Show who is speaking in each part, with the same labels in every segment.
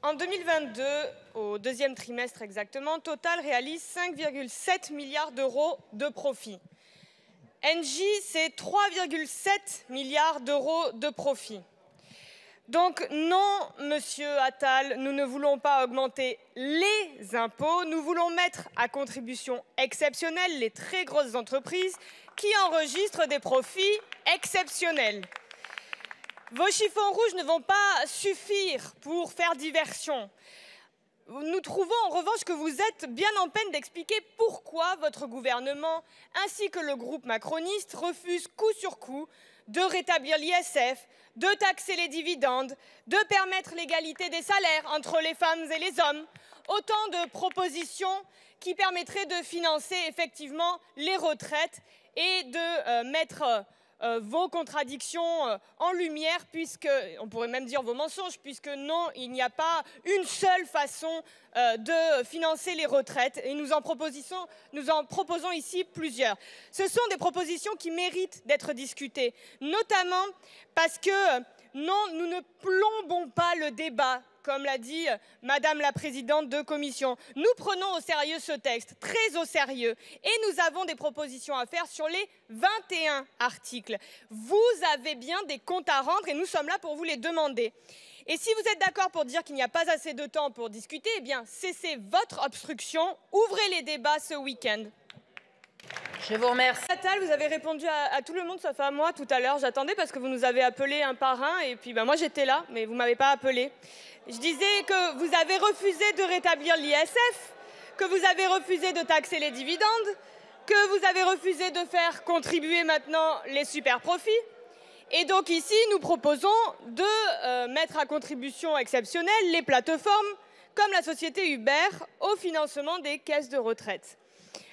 Speaker 1: En 2022, au deuxième trimestre exactement, Total réalise 5,7 milliards d'euros de profit. Engie, c'est 3,7 milliards d'euros de profit. Donc non, monsieur Attal, nous ne voulons pas augmenter les impôts, nous voulons mettre à contribution exceptionnelle les très grosses entreprises qui enregistrent des profits exceptionnels. Vos chiffons rouges ne vont pas suffire pour faire diversion. Nous trouvons en revanche que vous êtes bien en peine d'expliquer pourquoi votre gouvernement, ainsi que le groupe macroniste, refuse coup sur coup de rétablir l'ISF, de taxer les dividendes, de permettre l'égalité des salaires entre les femmes et les hommes. Autant de propositions qui permettraient de financer effectivement les retraites et de mettre vos contradictions en lumière, puisque, on pourrait même dire vos mensonges, puisque non, il n'y a pas une seule façon de financer les retraites et nous en proposons ici plusieurs. Ce sont des propositions qui méritent d'être discutées, notamment parce que non, nous ne plombons pas le débat, comme l'a dit Madame la Présidente de Commission. Nous prenons au sérieux ce texte, très au sérieux, et nous avons des propositions à faire sur les 21 articles. Vous avez bien des comptes à rendre et nous sommes là pour vous les demander. Et si vous êtes d'accord pour dire qu'il n'y a pas assez de temps pour discuter, eh bien, cessez votre obstruction, ouvrez les débats ce week-end.
Speaker 2: Je vous remercie.
Speaker 1: Attal, vous avez répondu à tout le monde sauf à moi tout à l'heure. J'attendais parce que vous nous avez appelés un par un et puis moi j'étais là, mais vous ne m'avez pas appelé. Je disais que vous avez refusé de rétablir l'ISF, que vous avez refusé de taxer les dividendes, que vous avez refusé de faire contribuer maintenant les super profits. Et donc ici, nous proposons de mettre à contribution exceptionnelle les plateformes comme la société Uber au financement des caisses de retraite.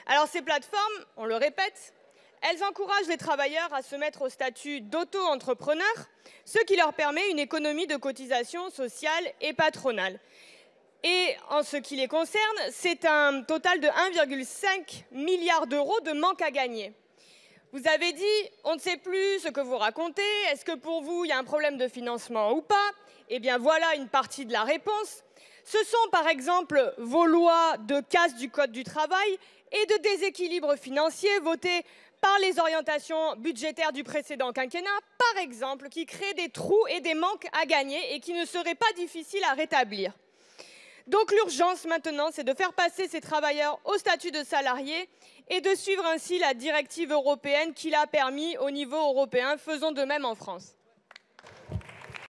Speaker 1: Alors ces plateformes, on le répète, elles encouragent les travailleurs à se mettre au statut d'auto-entrepreneur, ce qui leur permet une économie de cotisation sociale et patronale. Et en ce qui les concerne, c'est un total de 1,5 milliard d'euros de manque à gagner. Vous avez dit, on ne sait plus ce que vous racontez, est-ce que pour vous, il y a un problème de financement ou pas? Eh bien voilà une partie de la réponse. Ce sont par exemple vos lois de casse du Code du travail et de déséquilibre financier votées par les orientations budgétaires du précédent quinquennat, par exemple, qui créent des trous et des manques à gagner et qui ne seraient pas difficiles à rétablir. Donc l'urgence maintenant, c'est de faire passer ces travailleurs au statut de salariés et de suivre ainsi la directive européenne qui l'a permis au niveau européen. Faisons de même en France.